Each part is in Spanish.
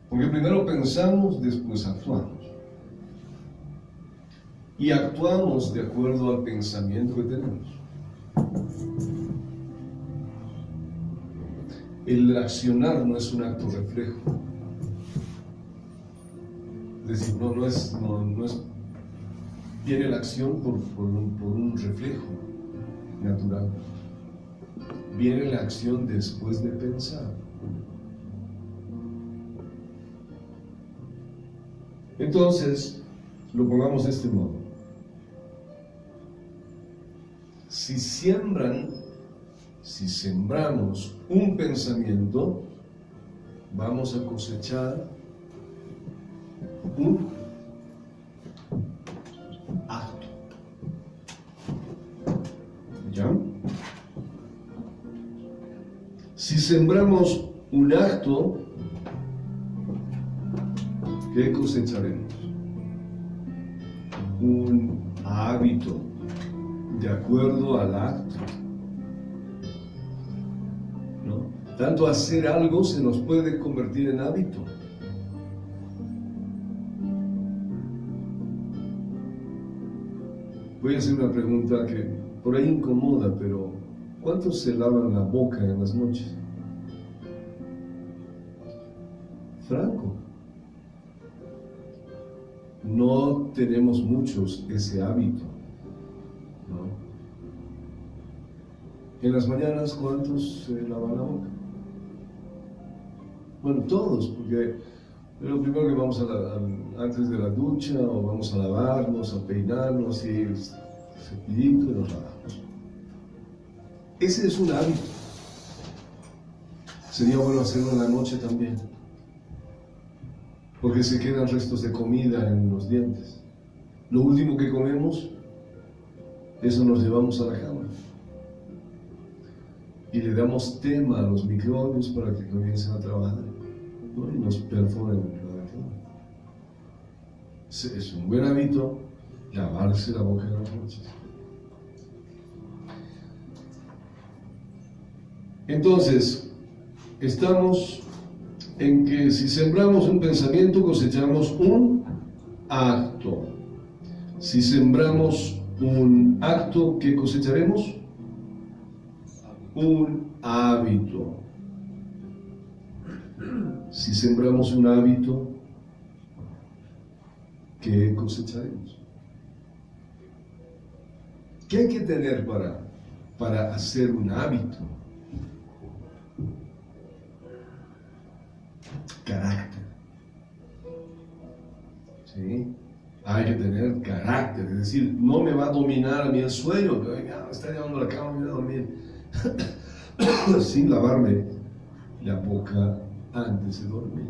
Porque primero pensamos, después actuamos. Y actuamos de acuerdo al pensamiento que tenemos. El accionar no es un acto reflejo. Es decir, no es viene la acción por un reflejo natural. Viene la acción después de pensar. Entonces, lo pongamos de este modo. Si sembramos un pensamiento, vamos a cosechar un acto. ¿Ya? Si sembramos un acto, ¿qué cosecharemos? Un hábito de acuerdo al acto. ¿No? Tanto hacer algo se nos puede convertir en hábito. Voy a hacer una pregunta que por ahí incomoda, pero ¿cuántos se lavan la boca en las noches? Franco. No tenemos muchos ese hábito, ¿no? En las mañanas, ¿cuántos se lavan la boca? Bueno, todos, porque es lo primero que vamos antes de la ducha, o vamos a lavarnos, a peinarnos, y el cepillito y nos lavamos. Ese es un hábito. Sería bueno hacerlo en la noche también, porque se quedan restos de comida en los dientes. Lo último que comemos, eso nos llevamos a la cama. Y le damos tema a los microbios para que comiencen a trabajar, ¿no? Y nos perforen la garganta. Es un buen hábito lavarse la boca en las noches. Entonces, estamos en que si sembramos un pensamiento, cosechamos un acto. Si sembramos un acto, ¿qué cosecharemos? Un hábito. Si sembramos un hábito, ¿qué cosecharemos? ¿Qué hay que tener para hacer un hábito? Carácter. ¿Sí? Hay que tener carácter, es decir, no me va a dominar a mí el sueño, que me está llevando a la cama, me voy a dormir sin lavarme la boca antes de dormir.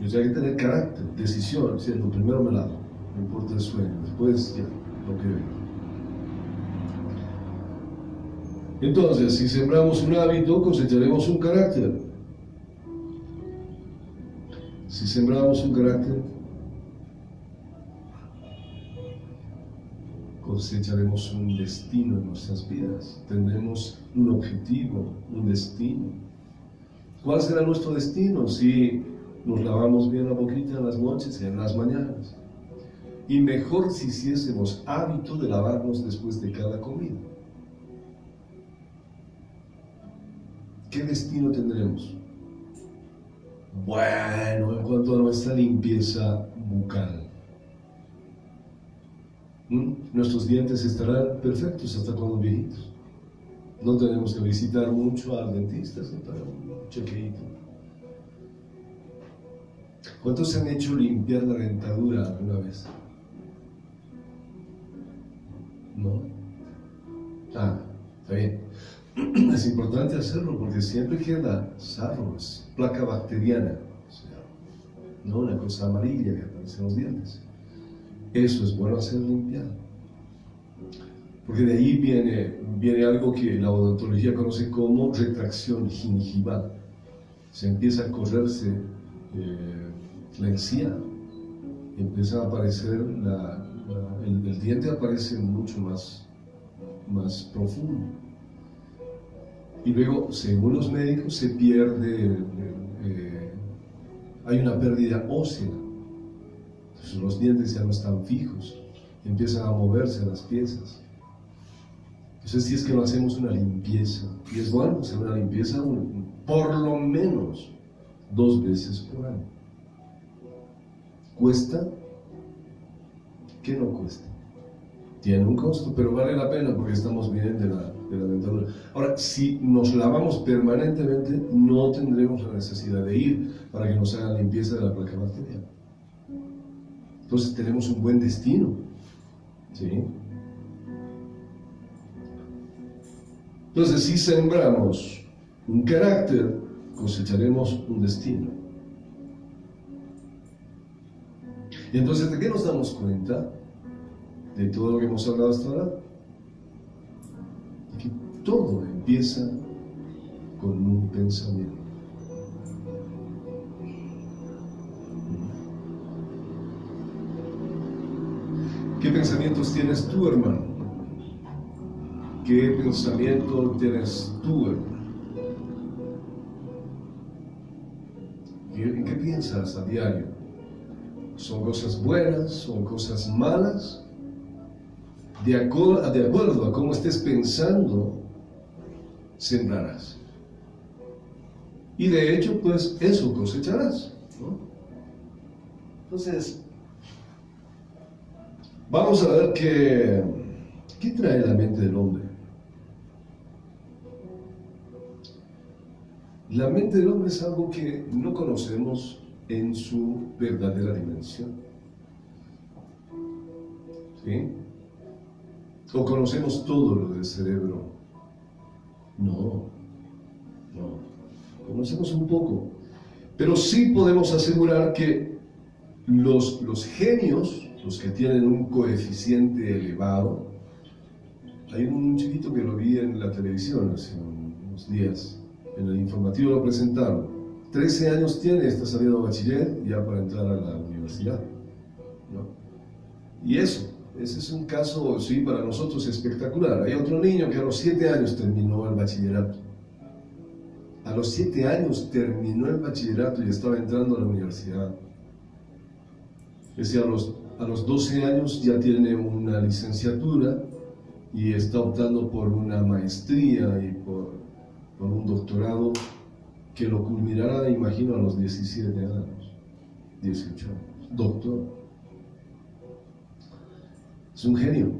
O sea, hay que tener carácter, decisión, es decir, lo primero me lavo, no importa el sueño, después ya, lo que venga. Entonces, si sembramos un hábito, cosecharemos un carácter. Si sembramos un carácter, cosecharemos un destino en nuestras vidas. Tendremos un objetivo, un destino. ¿Cuál será nuestro destino? Si nos lavamos bien la boquita en las noches y en las mañanas. Y mejor si hiciésemos hábito de lavarnos después de cada comida. ¿Qué destino tendremos? Bueno, en cuanto a nuestra limpieza bucal, nuestros dientes estarán perfectos hasta cuando viejitos. No tenemos que visitar mucho al dentista, sino para un chequeito. ¿Cuántos se han hecho limpiar la dentadura alguna vez? ¿No? Ah, está bien. Es importante hacerlo porque siempre queda sarro, es placa bacteriana, o sea, no una cosa amarilla que aparece en los dientes. Eso es bueno hacer limpiar. Porque de ahí viene algo que la odontología conoce como retracción gingival. Se empieza a correrse la encía, y empieza a aparecer, el diente aparece mucho más profundo. Y luego, según los médicos, se pierde hay una pérdida ósea. Entonces los dientes ya no están fijos, empiezan a moverse las piezas. Entonces, si es que no hacemos una limpieza, y es bueno hacer una limpieza por lo menos 2 veces por año. ¿Cuesta? ¿Qué no cuesta? Tiene un costo, pero vale la pena porque estamos bien de la dentadura. Ahora, si nos lavamos permanentemente, no tendremos la necesidad de ir para que nos hagan limpieza de la placa bacteriana. Entonces tenemos un buen destino, ¿sí? Entonces, si sembramos un carácter, cosecharemos un destino. Y entonces, ¿de qué nos damos cuenta? De todo lo que hemos hablado hasta ahora. Que todo empieza con un pensamiento. ¿Qué pensamientos tienes tú, hermano? ¿Qué pensamiento tienes tú, hermano? ¿En qué piensas a diario? ¿Son cosas buenas? ¿Son cosas malas? De acuerdo a cómo estés pensando, sembrarás. Y de hecho, pues eso cosecharás, ¿no? Entonces, vamos a ver qué trae la mente del hombre. La mente del hombre es algo que no conocemos en su verdadera dimensión. ¿Sí? ¿O conocemos todo lo del cerebro? No. Conocemos un poco. Pero sí podemos asegurar que los genios, los que tienen un coeficiente elevado, hay un chiquito que lo vi en la televisión hace unos días, en el informativo lo presentaron. 13 años tiene, está saliendo de bachiller ya para entrar a la universidad, ¿no? Y ese es un caso, sí, para nosotros espectacular. Hay otro niño que a los 7 años terminó el bachillerato. A los 7 años terminó el bachillerato y estaba entrando a la universidad. Es decir, a los 12 años ya tiene una licenciatura y está optando por una maestría y por un doctorado que lo culminará, imagino, a los 17 años, 18 años. Doctor. Es un genio.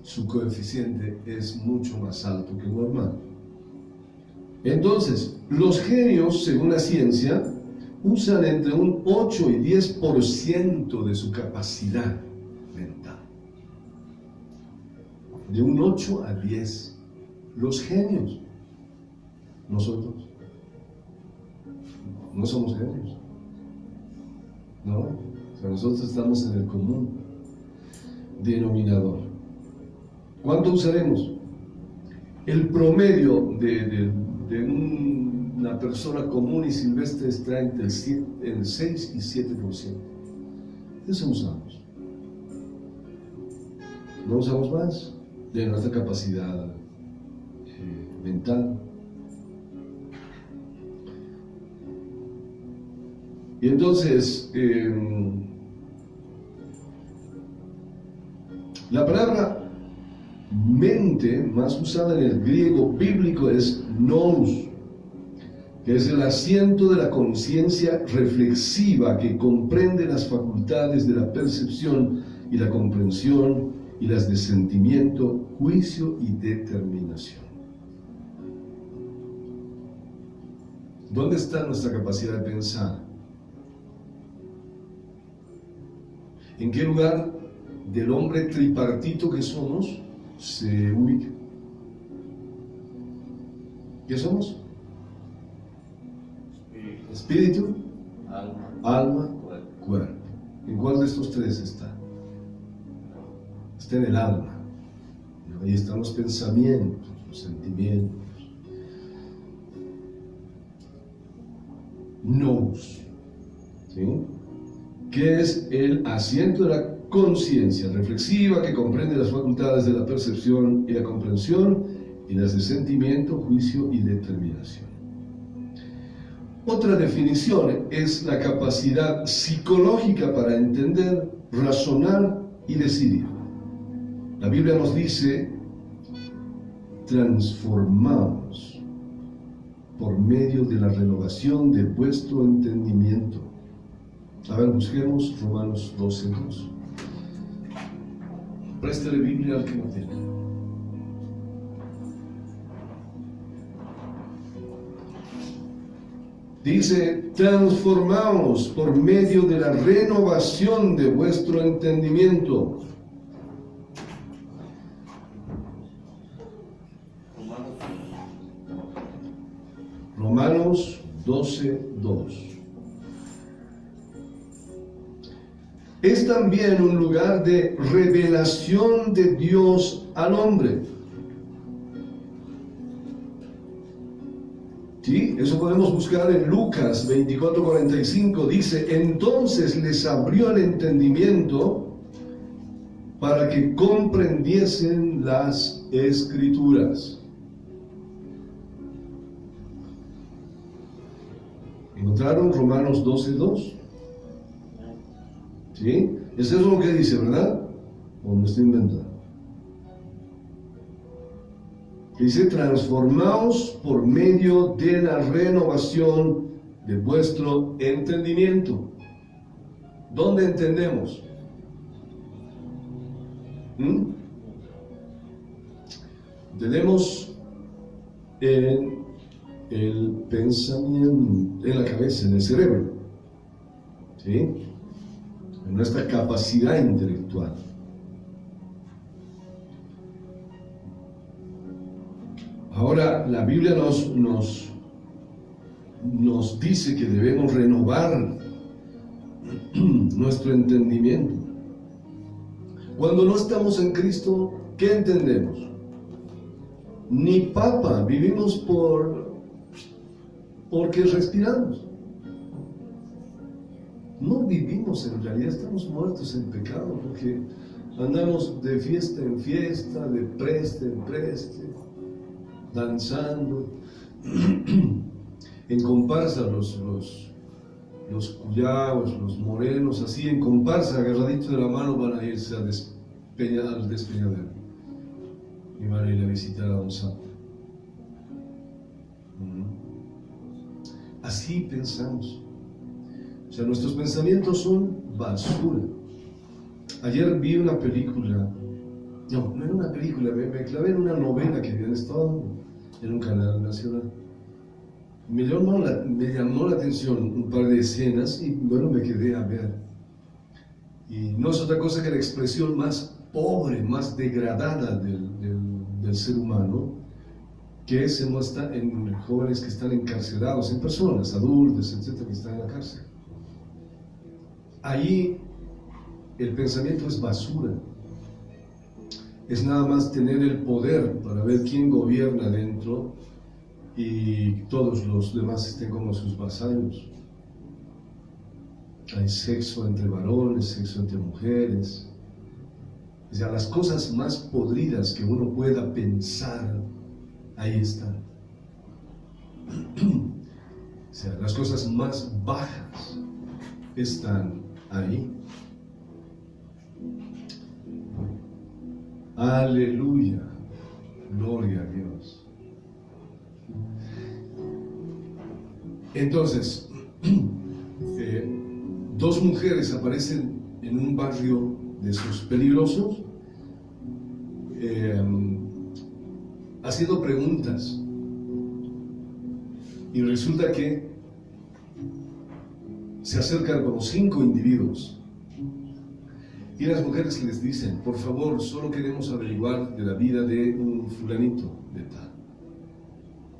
Su coeficiente es mucho más alto que el normal. Entonces, los genios, según la ciencia, usan entre un 8 y 10% de su capacidad mental. De un 8 a 10. Los genios. Nosotros no somos genios. No. O sea, nosotros estamos en el común denominador. ¿Cuánto usaremos? El promedio de una persona común y silvestre está entre el 6 y 7%. Eso usamos. No usamos más de nuestra capacidad mental. Y entonces, la palabra mente más usada en el griego bíblico es nous, que es el asiento de la conciencia reflexiva que comprende las facultades de la percepción y la comprensión y las de sentimiento, juicio y determinación. ¿Dónde está nuestra capacidad de pensar? ¿En qué lugar del hombre tripartito que somos se ubica? ¿Qué somos? Espíritu, alma, cuerpo. ¿En cuál de estos tres está? Está en el alma. Ahí están los pensamientos, los sentimientos. Nous, ¿sí? Que es el asiento de la conciencia reflexiva que comprende las facultades de la percepción y la comprensión y las de sentimiento, juicio y determinación. Otra definición es la capacidad psicológica para entender, razonar y decidir. La Biblia nos dice, transformaos por medio de la renovación de vuestro entendimiento. A ver, busquemos Romanos 12:2. Préstale Biblia al que no tiene. Dice, transformaos por medio de la renovación de vuestro entendimiento. Romanos 12:2. Es también un lugar de revelación de Dios al hombre. ¿Sí? Eso podemos buscar en Lucas 24:45. Dice, entonces les abrió el entendimiento para que comprendiesen las Escrituras. ¿Encontraron Romanos 12:2? ¿Sí? Eso es lo que dice, ¿verdad? ¿O me estoy inventando? Dice, transformaos por medio de la renovación de vuestro entendimiento. ¿Dónde entendemos? Tenemos en el pensamiento, en la cabeza, en el cerebro, ¿sí? En nuestra capacidad intelectual. Ahora, la Biblia nos dice que debemos renovar nuestro entendimiento. Cuando no estamos en Cristo, ¿qué entendemos? Ni papa, vivimos porque respiramos. No vivimos, en realidad estamos muertos en pecado, porque andamos de fiesta en fiesta, de preste en preste, danzando, en comparsa los cuyaos, los morenos, así en comparsa, agarraditos de la mano, van a irse al despeñadero y van a ir a visitar a Don Santo. Así pensamos. O sea, nuestros pensamientos son basura. Ayer vi una película, no era una película, me clavé en una novela que habían estado en un canal nacional. Me llamó la atención un par de escenas y bueno, me quedé a ver. Y no es otra cosa que la expresión más pobre, más degradada del ser humano, que se muestra en jóvenes que están encarcelados, en personas, adultos, etcétera, que están en la cárcel. Ahí el pensamiento es basura. Es nada más tener el poder para ver quién gobierna dentro y todos los demás estén como sus vasallos. Hay sexo entre varones, sexo entre mujeres. O sea, las cosas más podridas que uno pueda pensar, ahí están. O sea, las cosas más bajas están ahí. Aleluya, gloria a Dios. Entonces, dos mujeres aparecen en un barrio de esos peligrosos, haciendo preguntas, y resulta que se acercan como 5 individuos y las mujeres les dicen, por favor, solo queremos averiguar de la vida de un fulanito de tal,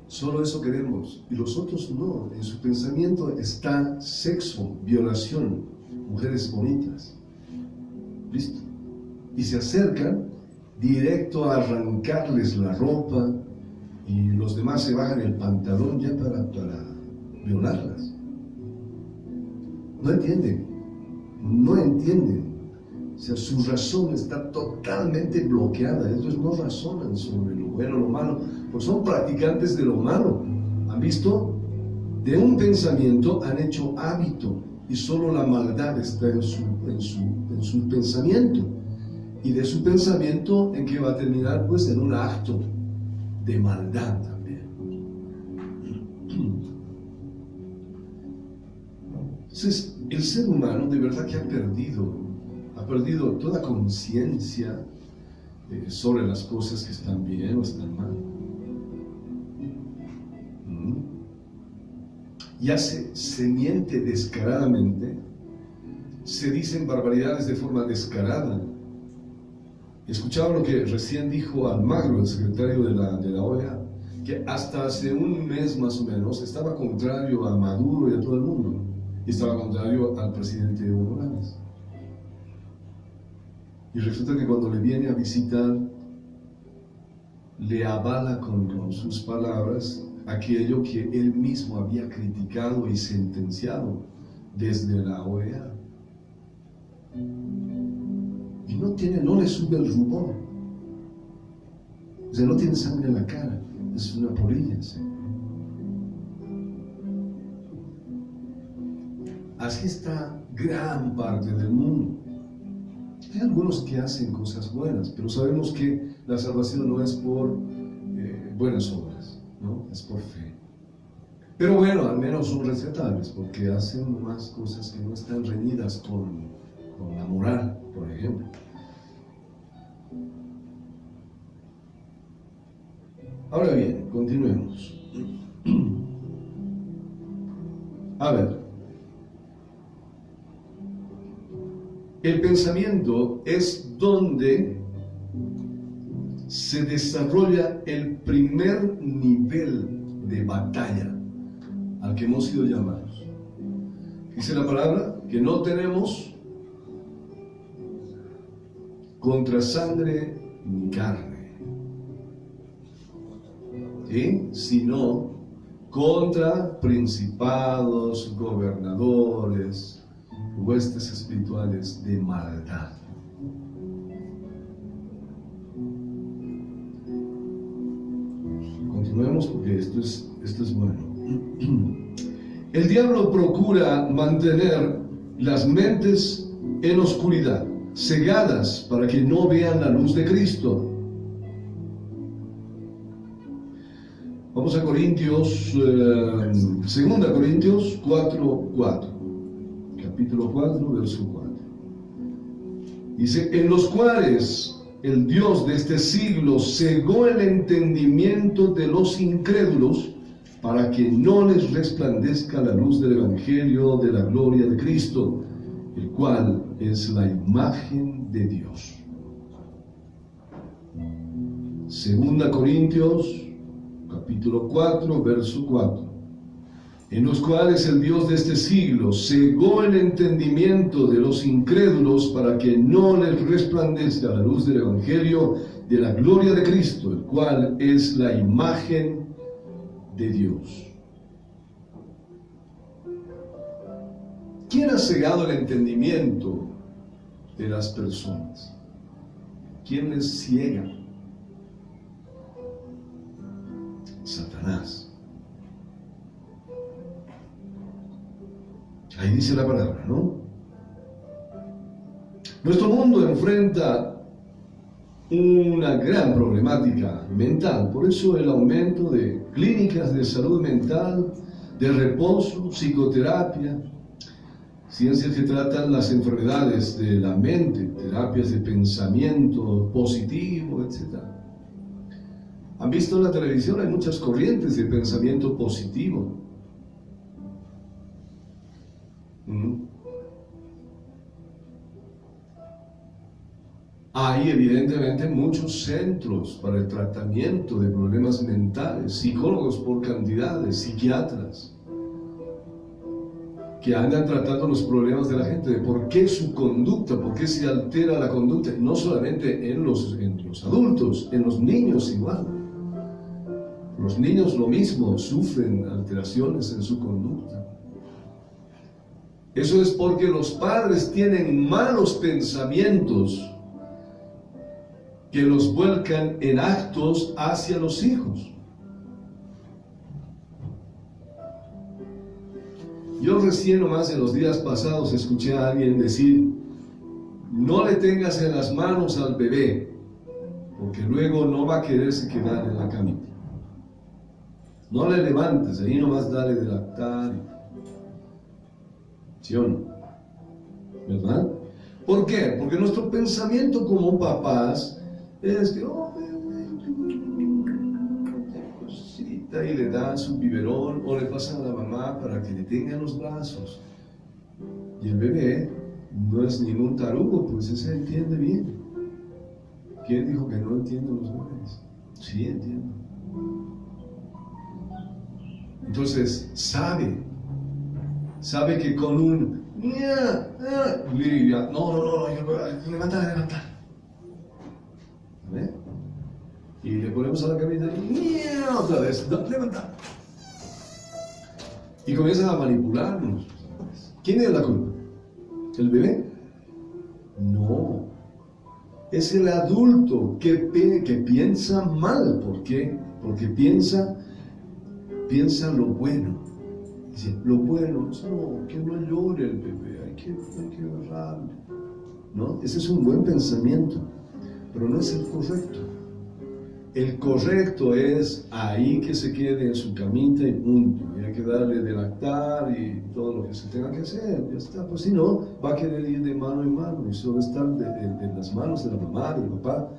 solo eso queremos, y los otros no. En su pensamiento está sexo, violación, mujeres bonitas. ¿Listo? Y se acercan directo a arrancarles la ropa y los demás se bajan el pantalón ya para violarlas. No entienden. O sea, su razón está totalmente bloqueada. Ellos no razonan sobre lo bueno o lo malo, porque son practicantes de lo malo. ¿Han visto? de un pensamiento han hecho hábito, y solo la maldad está en su pensamiento. Y de su pensamiento, ¿en qué va a terminar? Pues en un acto de maldad también. Entonces, el ser humano de verdad que ha perdido toda conciencia sobre las cosas que están bien o están mal. Ya se miente descaradamente, se dicen barbaridades de forma descarada. Escuchaba lo que recién dijo Almagro, el secretario de la OEA, que hasta hace un mes más o menos estaba contrario a Maduro y a todo el mundo, y estaba contrario al presidente Evo Morales. Y resulta que cuando le viene a visitar, le avala con sus palabras aquello que él mismo había criticado y sentenciado desde la OEA. Y no le sube el rubor. O sea, no tiene sangre en la cara. Es una polilla, ¿sí? Así está gran parte del mundo. Hay algunos que hacen cosas buenas, pero sabemos que la salvación no es por buenas obras, ¿no? Es por fe. Pero bueno, al menos son respetables, porque hacen más cosas que no están reñidas con la moral, por ejemplo. Ahora bien, continuemos. A ver, el pensamiento es donde se desarrolla el primer nivel de batalla al que hemos sido llamados. Dice la palabra que no tenemos contra sangre ni carne, ¿sí? Sino contra principados, gobernadores, huestes espirituales de maldad. Continuemos porque esto es bueno. El diablo procura mantener las mentes en oscuridad, cegadas para que no vean la luz de Cristo. Vamos a Corintios, 2 Corintios 4:4, capítulo 4, verso 4. Dice, en los cuales el Dios de este siglo cegó el entendimiento de los incrédulos para que no les resplandezca la luz del Evangelio de la gloria de Cristo, el cual es la imagen de Dios. 2 Corintios, capítulo 4, verso 4. En los cuales el Dios de este siglo cegó el entendimiento de los incrédulos para que no les resplandezca la luz del Evangelio de la gloria de Cristo, el cual es la imagen de Dios. ¿Quién ha cegado el entendimiento de las personas? ¿Quién les ciega? Satanás. Ahí dice la palabra, ¿no? Nuestro mundo enfrenta una gran problemática mental, por eso el aumento de clínicas de salud mental, de reposo, psicoterapia, ciencias que tratan las enfermedades de la mente, terapias de pensamiento positivo, etc. ¿Han visto en la televisión? Hay muchas corrientes de pensamiento positivo. Hay evidentemente muchos centros para el tratamiento de problemas mentales, psicólogos por cantidades, psiquiatras, que andan tratando los problemas de la gente, de por qué su conducta, por qué se altera la conducta, no solamente en los adultos, en los niños igual. Los niños lo mismo, sufren alteraciones en su conducta. Eso es porque los padres tienen malos pensamientos que los vuelcan en actos hacia los hijos. Yo recién nomás en los días pasados escuché a alguien decir, no le tengas en las manos al bebé, porque luego no va a quererse quedar en la camita. No le levantes, ahí nomás dale de lactar. ¿Sí o no? ¿Verdad? ¿Por qué? Porque nuestro pensamiento como papás es que, oh, cosita, y le dan su biberón o le pasan a la mamá para que le tenga en los brazos. Y el bebé no es ningún tarugo, pues ese entiende bien. ¿Quién dijo que no entienden los bebés? Sí, entiendo. Entonces, sabe que con un no, levanta. ¿Ve? Y le ponemos a la camita y otra vez, levanta. Y comienzan a manipularnos. ¿Quién es la culpa? ¿El bebé? No. Es el adulto que piensa mal. ¿Por qué? Porque piensa lo bueno. Dice, lo bueno, no, que no llore el bebé, hay que agarrarle. ¿No? Ese es un buen pensamiento, pero no es el correcto. El correcto es ahí que se quede en su camita y punto. Y hay que darle de lactar y todo lo que se tenga que hacer. Ya está. Pues si no, va a querer ir de mano en mano y solo estar en las manos de la mamá, del papá.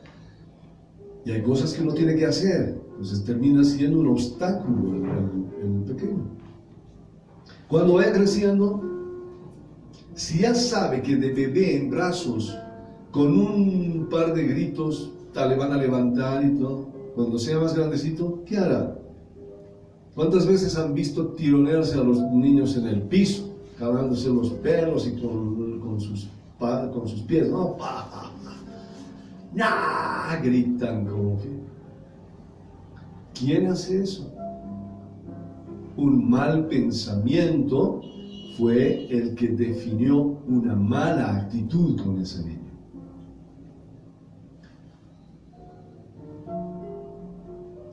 Y hay cosas que uno tiene que hacer. Entonces termina siendo un obstáculo en el pequeño. Cuando vaya creciendo, si ya sabe que de bebé en brazos, con un par de gritos, le van a levantar y todo, cuando sea más grandecito, ¿qué hará? ¿Cuántas veces han visto tironearse a los niños en el piso, jalándose los pelos y con sus pies? ¿No? ¡Nah! Gritan como que. ¿Quién hace eso? Un mal pensamiento fue el que definió una mala actitud con ese niño.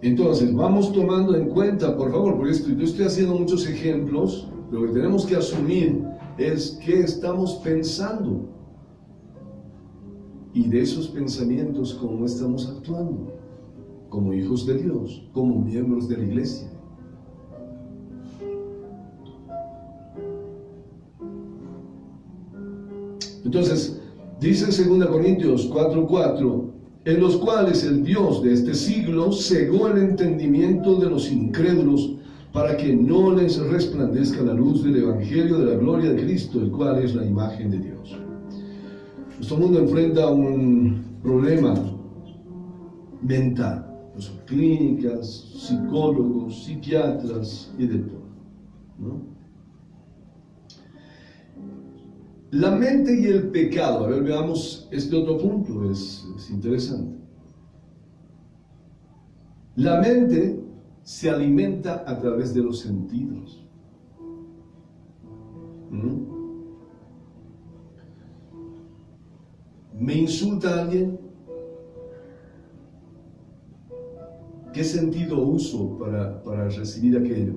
Entonces, vamos tomando en cuenta, por favor, porque yo estoy haciendo muchos ejemplos, lo que tenemos que asumir es qué estamos pensando y de esos pensamientos cómo estamos actuando, como hijos de Dios, como miembros de la iglesia. Entonces, dice en 2 Corintios 4:4, en los cuales el Dios de este siglo cegó el entendimiento de los incrédulos para que no les resplandezca la luz del Evangelio de la gloria de Cristo, el cual es la imagen de Dios. Nuestro mundo enfrenta un problema mental. Son clínicas, psicólogos, psiquiatras y de todo, ¿no? La mente y el pecado. A ver, veamos este otro punto, es interesante. La mente se alimenta a través de los sentidos. ¿Me insulta alguien? ¿Qué sentido uso para recibir aquello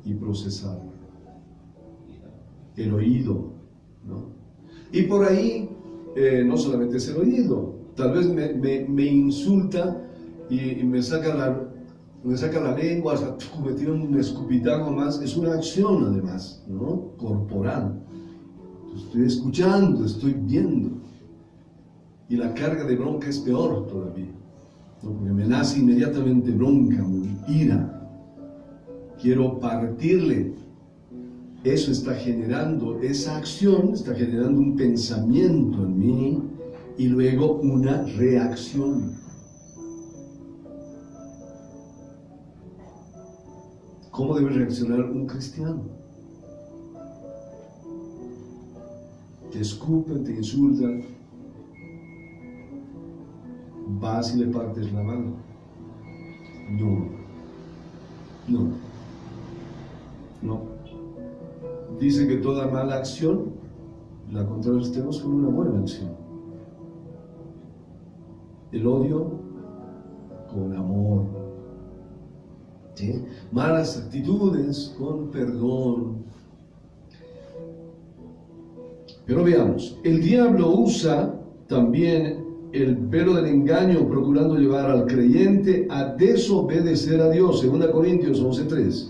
y procesarlo? El oído, ¿no? Y por ahí, no solamente es el oído, tal vez me insulta y me saca la lengua, me tira un escupitajo más, es una acción además, ¿no? Corporal. Estoy escuchando, estoy viendo. Y la carga de bronca es peor todavía, ¿no? Porque me nace inmediatamente bronca, ira. Quiero partirle. Eso está generando, esa acción está generando un pensamiento en mí y luego una reacción. ¿Cómo debe reaccionar un cristiano? Te escupen, te insultan, vas y le partes la mano. No. Dice que toda mala acción la contrarrestemos con una buena acción. El odio con amor. ¿Sí? Malas actitudes con perdón. Pero veamos, el diablo usa también el velo del engaño procurando llevar al creyente a desobedecer a Dios. 2 Corintios 11:3.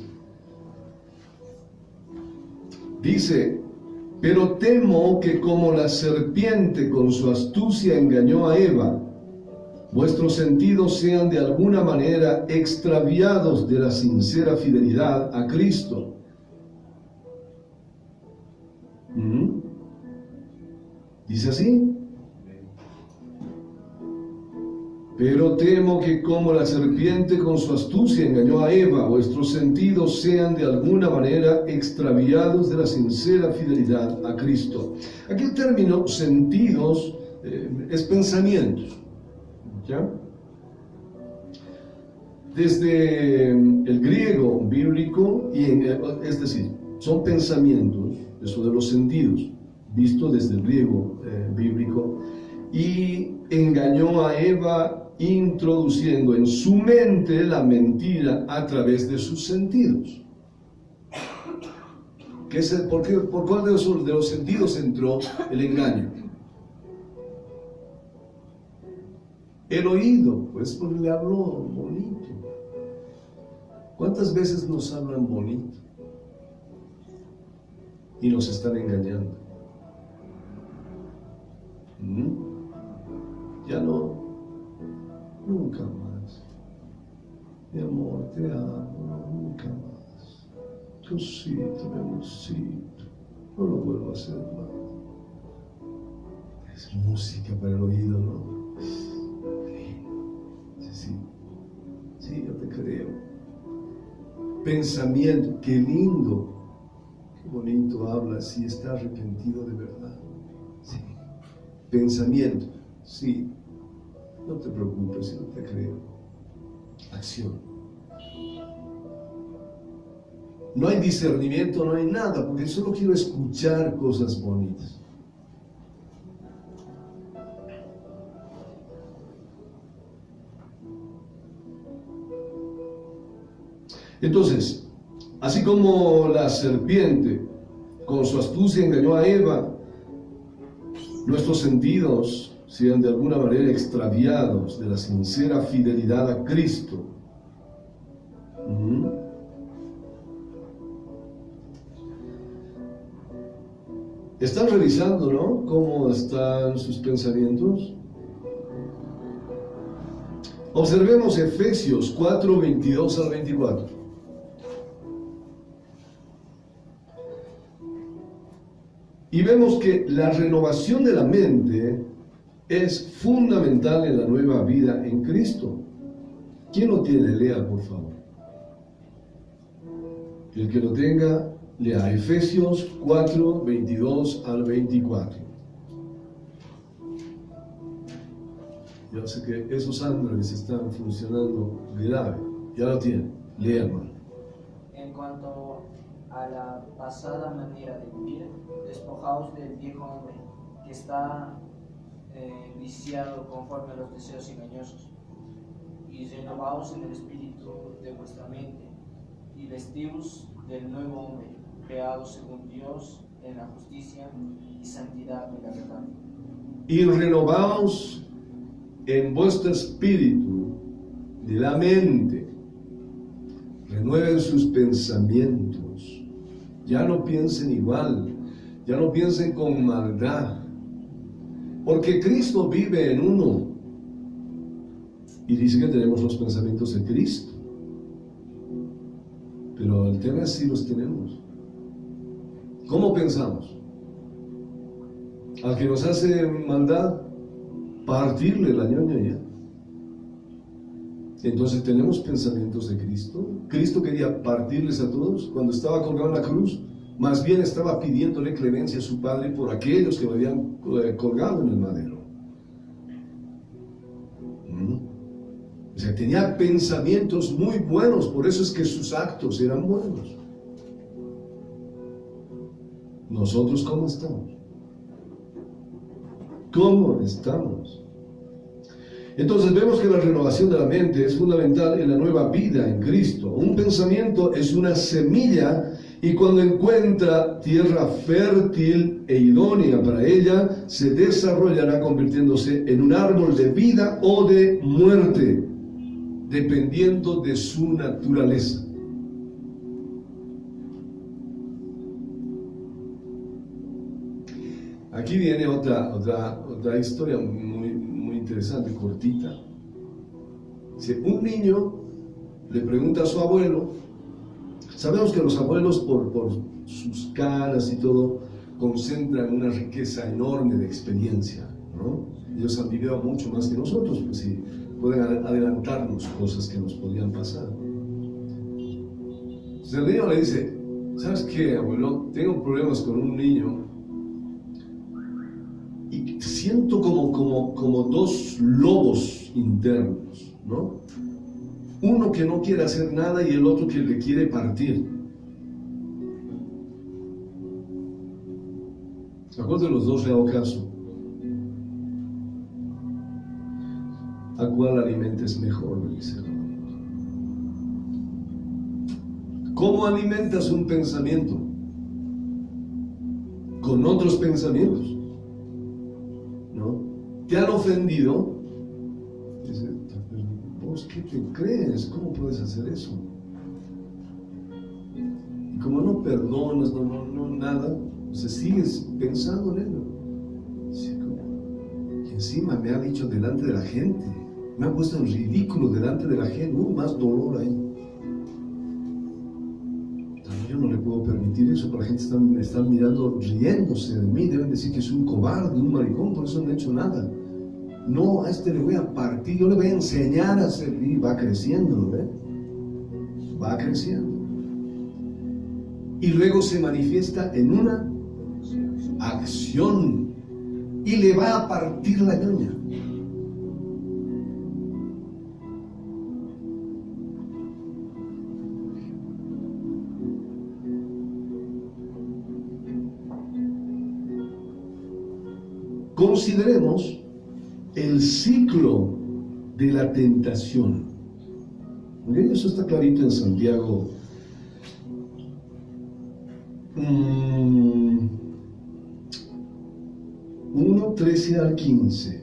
Dice: pero temo que como la serpiente con su astucia engañó a Eva, vuestros sentidos sean de alguna manera extraviados de la sincera fidelidad a Cristo. Dice así: pero temo que como la serpiente con su astucia engañó a Eva, vuestros sentidos sean de alguna manera extraviados de la sincera fidelidad a Cristo. Aquí el término sentidos es pensamientos, ¿ya? Desde el griego bíblico, es decir, son pensamientos, eso de los sentidos, visto desde el griego bíblico, y engañó a Eva introduciendo en su mente la mentira a través de sus sentidos. ¿Por cuál de los sentidos entró el engaño? El oído, pues porque le habló bonito. ¿Cuántas veces nos hablan bonito? Y nos están engañando. Ya no, nunca más. Mi amor, te amo, nunca más. Cosito, mi amorcito, no lo vuelvo a hacer más. Es música para el oído, ¿no? Sí, yo te creo. Pensamiento, qué lindo, qué bonito habla, si está arrepentido de verdad. Sí. Pensamiento, sí, no te preocupes, yo te creo. Acción. No hay discernimiento, no hay nada, porque solo quiero escuchar cosas bonitas. Entonces, así como la serpiente con su astucia engañó a Eva, nuestros sentidos sean de alguna manera extraviados de la sincera fidelidad a Cristo. ¿Están revisando, no? ¿Cómo están sus pensamientos? Observemos Efesios 4, 22 al 24. Y vemos que la renovación de la mente es fundamental en la nueva vida en Cristo. ¿Quién lo tiene? Lea, por favor. El que lo tenga, lea Efesios 4, 22 al 24. Yo sé que esos ángeles están funcionando grave. Ya lo tienen. Lea, hermano. En cuanto a la pasada manera de vivir, despojaos del viejo hombre que está viciado conforme a los deseos engañosos, y renovaos en el espíritu de vuestra mente, y vestíos del nuevo hombre, creado según Dios en la justicia y santidad de la verdad. Y renovaos en vuestro espíritu de la mente. Renueven sus pensamientos. Ya no piensen igual, ya no piensen con maldad, porque Cristo vive en uno y dice que tenemos los pensamientos de Cristo, pero el tema es si los tenemos. ¿Cómo pensamos? Al que nos hace maldad, partirle la ñoña ya. Entonces tenemos pensamientos de Cristo. Cristo quería partirles a todos cuando estaba colgado en la cruz. Más bien estaba pidiéndole clemencia a su Padre por aquellos que lo habían colgado en el madero. O sea, tenía pensamientos muy buenos, por eso es que sus actos eran buenos. ¿Nosotros cómo estamos? ¿Cómo estamos? Entonces vemos que la renovación de la mente es fundamental en la nueva vida en Cristo. Un pensamiento es una semilla Y cuando encuentra tierra fértil e idónea para ella, se desarrollará convirtiéndose en un árbol de vida o de muerte, dependiendo de su naturaleza. Aquí viene otra historia muy interesante, cortita. Dice, un niño le pregunta a su abuelo. Sabemos que los abuelos, por sus caras y todo, concentran una riqueza enorme de experiencia, ¿no? Ellos han vivido mucho más que nosotros, pues sí, pueden adelantarnos cosas que nos podrían pasar. Entonces el niño le dice, ¿sabes qué, abuelo? Tengo problemas con un niño y siento como dos lobos internos, ¿no? Uno que no quiere hacer nada y el otro que le quiere partir. ¿A cuál de los dos le hago caso? ¿A cuál alimentes mejor? Le dice. ¿Cómo alimentas un pensamiento? Con otros pensamientos, ¿no? ¿Te han ofendido? Dice, ¿vos qué te crees? ¿Cómo puedes hacer eso? Y como no perdonas, no nada, o sea, sigues pensando en ello. Y encima me ha dicho delante de la gente, me ha puesto en ridículo delante de la gente, más dolor ahí. Yo no le puedo permitir eso, pero la gente me está mirando, riéndose de mí, deben decir que soy un cobarde, un maricón, por eso no he hecho nada. No, a este le voy a partir, yo le voy a enseñar a servir, va creciendo, ¿ve? Va creciendo. Y luego se manifiesta en una acción y le va a partir la ñoña. Consideremos el ciclo de la tentación. ¿Okay? Eso está clarito en Santiago 1, 13 al 15.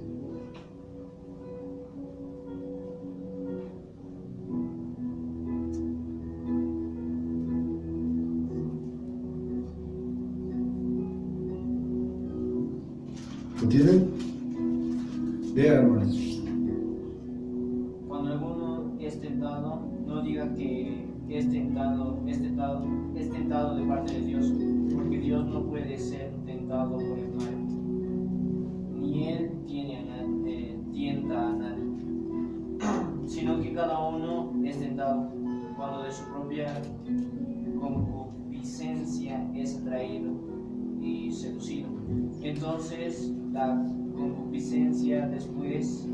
¿Lo tienen? Vean, hermanos. Cuando alguno es tentado, no diga que es tentado de parte de Dios, porque Dios no puede ser tentado por el mal, ni Él tienta a nadie, sino que cada uno es tentado cuando de su propia concupiscencia es atraído y seducido. Entonces la concupiscencia, después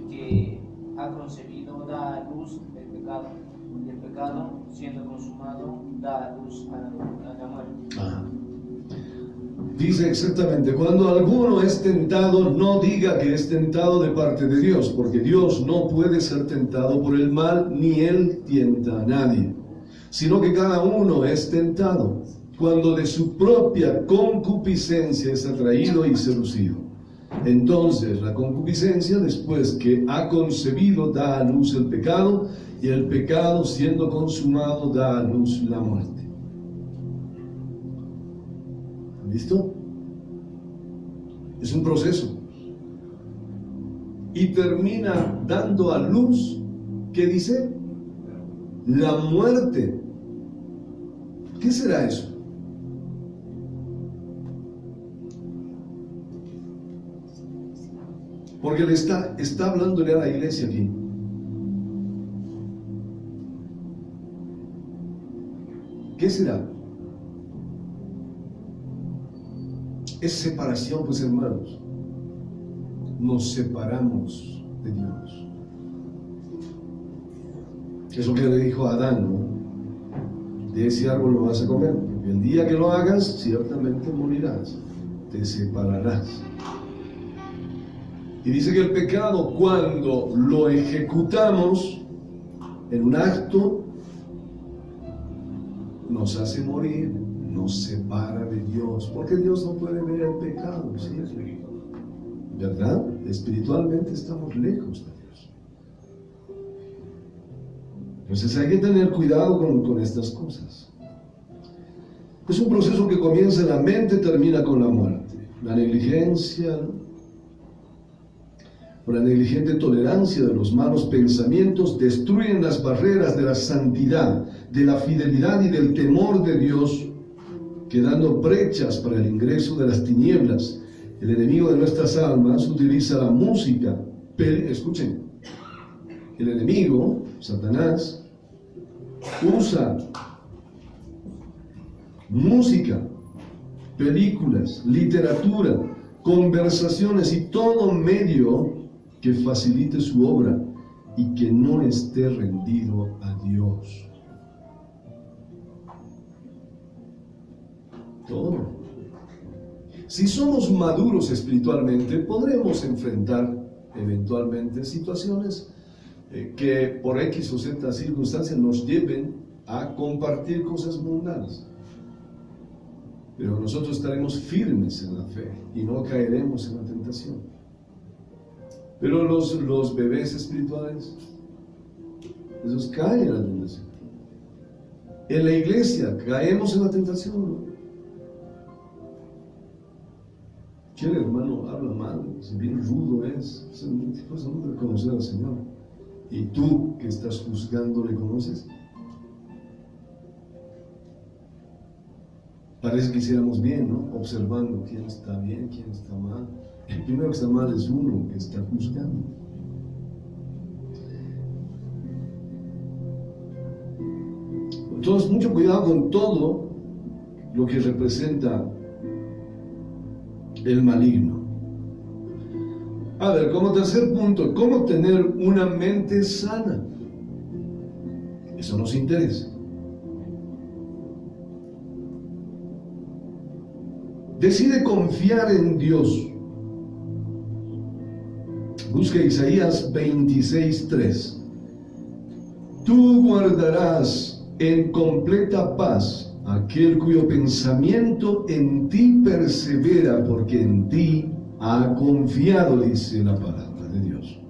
que ha concebido, da a luz el pecado, y el pecado, siendo consumado, da a luz a la muerte. Ajá. Dice exactamente, cuando alguno es tentado, no diga que es tentado de parte de Dios, porque Dios no puede ser tentado por el mal, ni Él tienta a nadie, sino que cada uno es tentado cuando de su propia concupiscencia es atraído y seducido. Entonces la concupiscencia, después que ha concebido, da a luz el pecado, y el pecado, siendo consumado, da a luz la muerte. ¿Listo? Es un proceso. Y termina dando a luz, ¿qué dice? La muerte. ¿Qué será eso? Porque le está hablándole a la iglesia aquí. ¿Qué será? Es separación, pues, hermanos. Nos separamos de Dios. Es lo que le dijo a Adán, ¿no? De ese árbol lo vas a comer, porque el día que lo hagas, ciertamente morirás. Te separarás. Y dice que el pecado, cuando lo ejecutamos en un acto, nos hace morir, nos separa de Dios, porque Dios no puede ver el pecado, ¿sí? ¿Verdad? Espiritualmente estamos lejos de Dios. Entonces hay que tener cuidado con estas cosas. Es un proceso que comienza en la mente y termina con la muerte. La negligencia, o la negligente tolerancia de los malos pensamientos destruyen las barreras de la santidad, de la fidelidad y del temor de Dios, quedando brechas para el ingreso de las tinieblas. El enemigo de nuestras almas utiliza la música. Escuchen, el enemigo, Satanás, usa música, películas, literatura, conversaciones y todo medio que facilite su obra y que no esté rendido a Dios. Todo. Si somos maduros espiritualmente, podremos enfrentar eventualmente situaciones que por X o Z circunstancias nos lleven a compartir cosas mundanas. Pero nosotros estaremos firmes en la fe y no caeremos en la tentación. Pero los bebés espirituales, esos caen en la tentación. En la iglesia caemos en la tentación, ¿no? Que el hermano habla mal, si bien rudo es, pues no debe conocer al Señor. Y tú que estás juzgando, ¿le conoces? Parece que hiciéramos bien, ¿no? Observando quién está bien, quién está mal. El primero que está mal es uno que está juzgando. Entonces, mucho cuidado con todo lo que representa el maligno. A ver, como tercer punto, ¿cómo tener una mente sana? Eso nos interesa. Decide confiar en Dios. Busca Isaías 26:3. Tú guardarás en completa paz aquel cuyo pensamiento en ti persevera, porque en ti ha confiado, dice la palabra de Dios.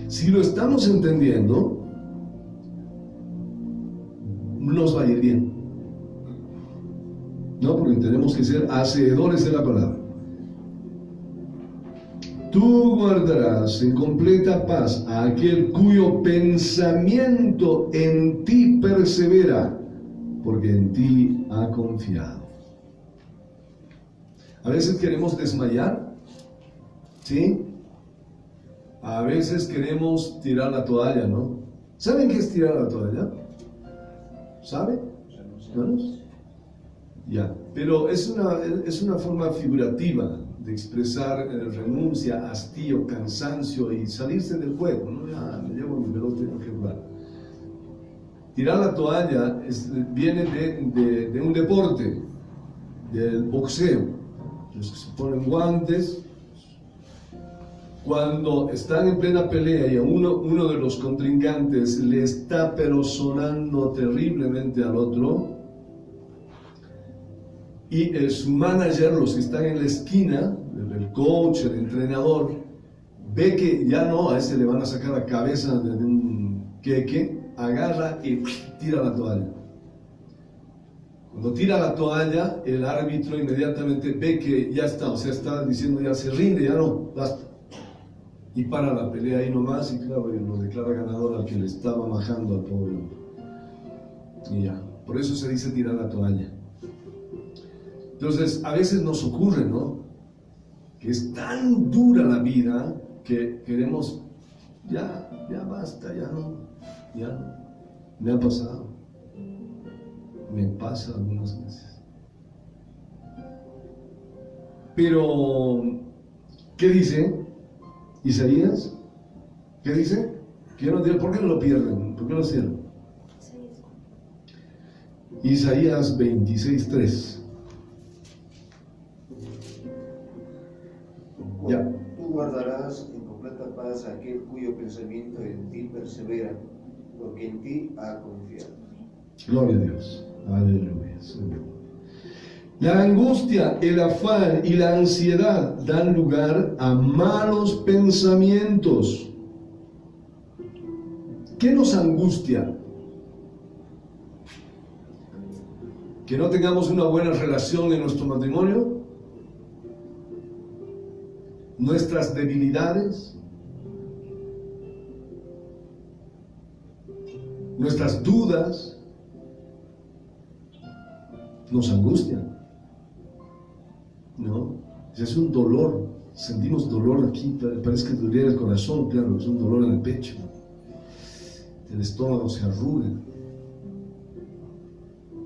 Si lo estamos entendiendo, nos va a ir bien. No, porque tenemos que ser hacedores de la palabra. Tú guardarás en completa paz a aquel cuyo pensamiento en ti persevera, porque en ti ha confiado. A veces queremos desmayar, ¿sí? A veces queremos tirar la toalla, ¿no? ¿Saben qué es tirar la toalla? ¿Saben? ¿No? Ya, pero es una forma figurativa de expresar renuncia, hastío, cansancio y salirse del juego, ¿no? Ya me llevo mi pelota y tengo que jugar. Tirar la toalla viene de un deporte, del boxeo. Entonces se ponen guantes. Cuando están en plena pelea y a uno de los contrincantes le está pero sonando terriblemente al otro, y su manager, los que están en la esquina, el coach, el entrenador, ve que ya no, a ese le van a sacar la cabeza de un queque, agarra y tira la toalla. Cuando tira la toalla, el árbitro inmediatamente ve que ya está, o sea, está diciendo ya se rinde, ya no, basta. Y para la pelea ahí nomás, y claro, lo declara ganador al que le estaba majando al pobre. Y ya, por eso se dice tirar la toalla. Entonces, a veces nos ocurre, ¿no? Que es tan dura la vida que queremos, ya basta, ya no, me ha pasado, me pasa algunas veces. Pero, ¿qué dice Isaías? ¿Qué dice? ¿Por qué no lo pierden? ¿Por qué lo cierran? Isaías 26:3. Ya. Tú guardarás en completa paz a aquel cuyo pensamiento en ti persevera, porque en ti ha confiado. Gloria a Dios. Aleluya, Señor. La angustia, el afán y la ansiedad dan lugar a malos pensamientos. ¿Qué nos angustia? ¿Que no tengamos una buena relación en nuestro matrimonio? ¿Nuestras debilidades? ¿Nuestras dudas? Nos angustian, ¿no? Es un dolor, sentimos dolor aquí, parece que duele el corazón, claro, es un dolor en el pecho, el estómago se arruga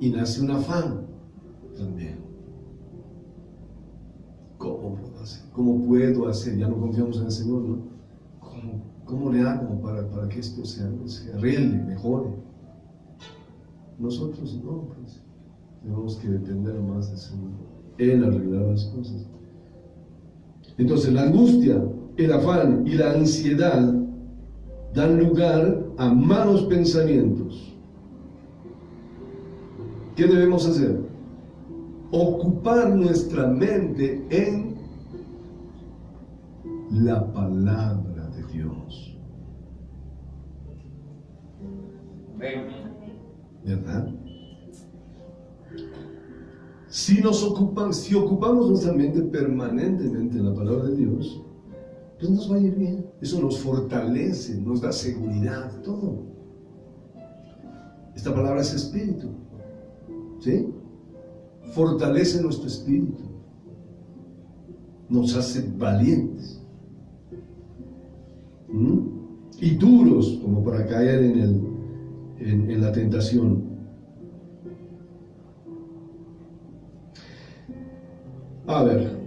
y nace un afán también. ¿Cómo puedo hacer? Ya no confiamos en el Señor, ¿no? ¿Cómo le hago para que esto se arregle, mejore? Nosotros no, pues tenemos que depender más del Señor. Él arreglará las cosas. Entonces la angustia, el afán y la ansiedad dan lugar a malos pensamientos. ¿Qué debemos hacer? Ocupar nuestra mente en la palabra de Dios. ¿Verdad? Si ocupamos nuestra mente permanentemente en la palabra de Dios, pues nos va a ir bien. Eso nos fortalece, nos da seguridad, todo. Esta palabra es espíritu, ¿sí? Fortalece nuestro espíritu, nos hace valientes y duros como para caer en la tentación. A ver,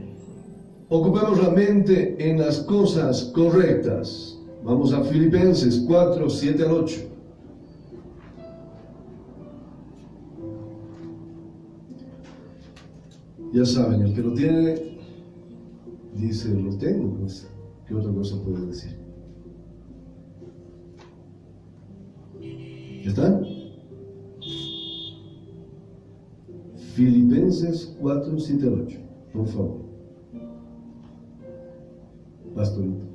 ocupemos la mente en las cosas correctas. Vamos a Filipenses 4, 7 al 8. Ya saben, el que lo tiene, dice, lo tengo, pues, ¿qué otra cosa puedo decir? ¿Ya están? Filipenses 4, 7 al 8, por favor. Pastorito.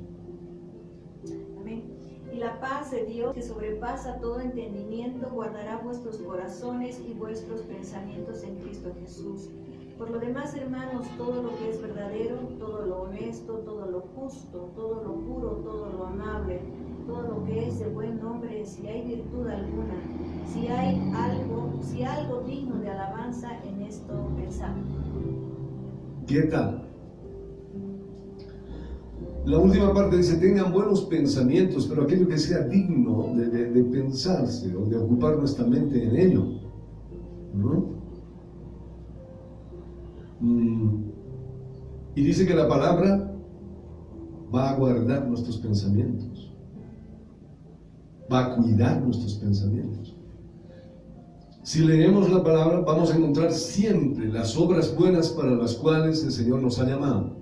Amén. Y la paz de Dios, que sobrepasa todo entendimiento, guardará vuestros corazones y vuestros pensamientos en Cristo Jesús. Por lo demás, hermanos, todo lo que es verdadero, todo lo honesto, todo lo justo, todo lo puro, todo lo amable, todo lo que es de buen nombre, si hay virtud alguna, si algo digno de alabanza, en esto pensad. ¿Qué tal? La última parte dice, tengan buenos pensamientos, pero aquello que sea digno de pensarse o de ocupar nuestra mente en ello, ¿no? Y dice que la palabra va a guardar nuestros pensamientos, va a cuidar nuestros pensamientos. Si leemos la palabra, vamos a encontrar siempre las obras buenas para las cuales el Señor nos ha llamado.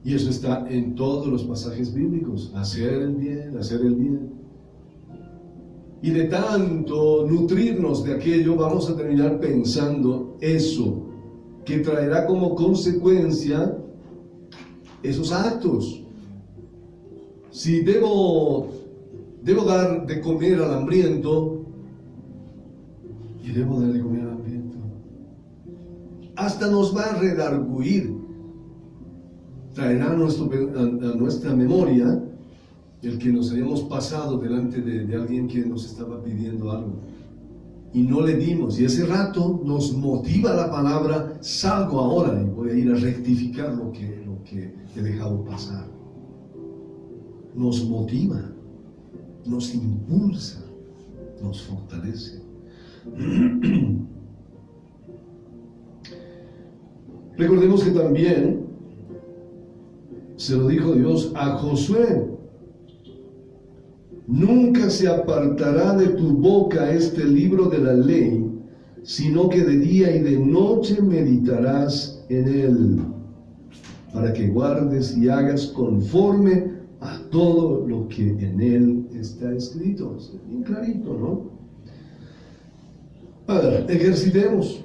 Y eso está en todos los pasajes bíblicos: hacer el bien, hacer el bien. Y de tanto nutrirnos de aquello, vamos a terminar pensando eso, que traerá como consecuencia esos actos. Si debo dar de comer al hambriento, y debo dar de comer al hambriento, hasta nos va a redarguir, traerá a nuestra memoria el que nos hayamos pasado delante de alguien que nos estaba pidiendo algo y no le dimos, y ese rato nos motiva la palabra: salgo ahora y voy a ir a rectificar lo que he dejado pasar. Nos motiva, nos impulsa, nos fortalece. Recordemos que también se lo dijo Dios a Josué: nunca se apartará de tu boca este libro de la ley, sino que de día y de noche meditarás en él, para que guardes y hagas conforme a todo lo que en él está escrito. Es bien clarito, ¿no? A ver, ejercitemos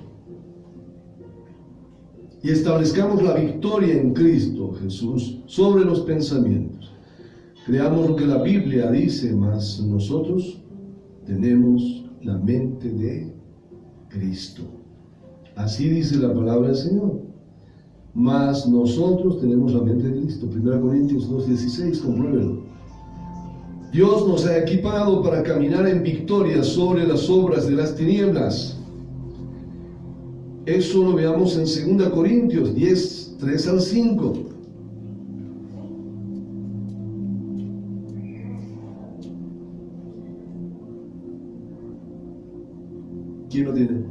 y establezcamos la victoria en Cristo Jesús sobre los pensamientos. Creamos lo que la Biblia dice, mas nosotros tenemos la mente de Cristo. Así dice la palabra del Señor. Mas nosotros tenemos la mente de Cristo. 1 Corintios 2:16, compruébelo. Dios nos ha equipado para caminar en victoria sobre las obras de las tinieblas. Eso lo veamos en 2 Corintios 10, 3 al 5. ¿Quién lo tiene?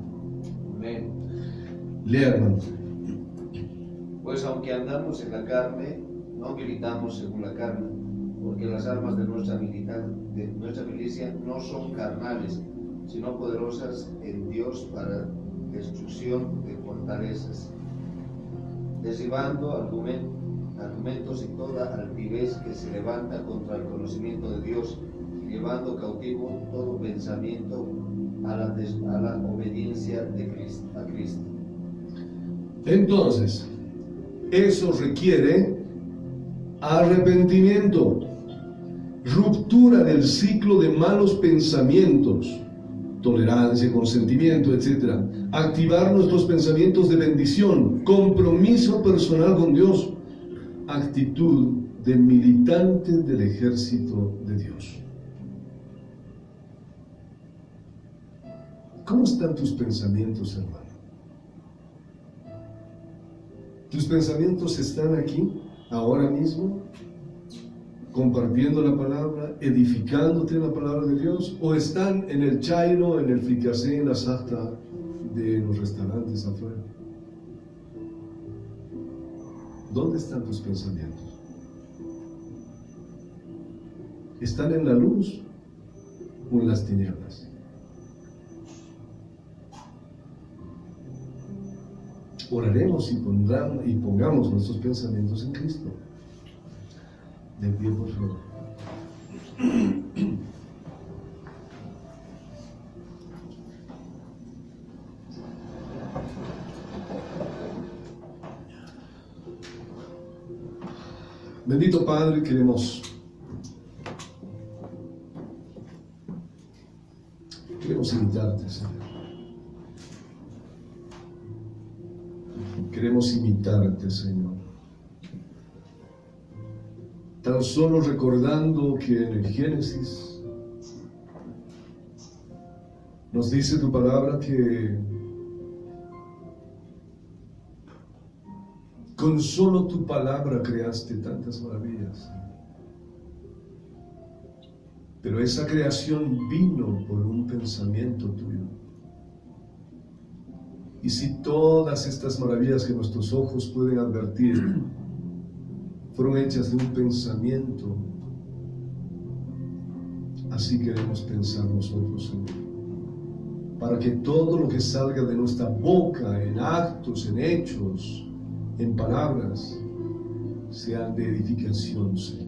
Amén. Lea, hermano. Pues aunque andamos en la carne, no militamos según la carne, porque las armas de nuestra milicia no son carnales, sino poderosas en Dios para destrucción de fortalezas, derribando argumentos y toda altivez que se levanta contra el conocimiento de Dios, y llevando cautivo todo pensamiento a la obediencia a Cristo. Entonces, eso requiere arrepentimiento, ruptura del ciclo de malos pensamientos, tolerancia, consentimiento, etc. Activar nuestros pensamientos de bendición, compromiso personal con Dios, actitud de militante del ejército de Dios. ¿Cómo están tus pensamientos, hermano? ¿Tus pensamientos están aquí, ahora mismo, compartiendo la palabra, edificándote en la palabra de Dios? ¿O están en el chairo, en el fricasé, en la sarta de los restaurantes afuera? ¿Dónde están tus pensamientos? ¿Están en la luz o en las tinieblas? Oraremos y pongamos nuestros pensamientos en Cristo. De pie, por favor. Bendito Padre, queremos imitarte, Señor. Queremos imitarte, Señor. Tan solo recordando que en el Génesis nos dice tu palabra que con solo tu palabra creaste tantas maravillas. Pero esa creación vino por un pensamiento tuyo. Y si todas estas maravillas que nuestros ojos pueden advertir fueron hechas de un pensamiento, así queremos pensar nosotros, Señor. Para que todo lo que salga de nuestra boca, en actos, en hechos, en palabras, sean de edificación, Señor.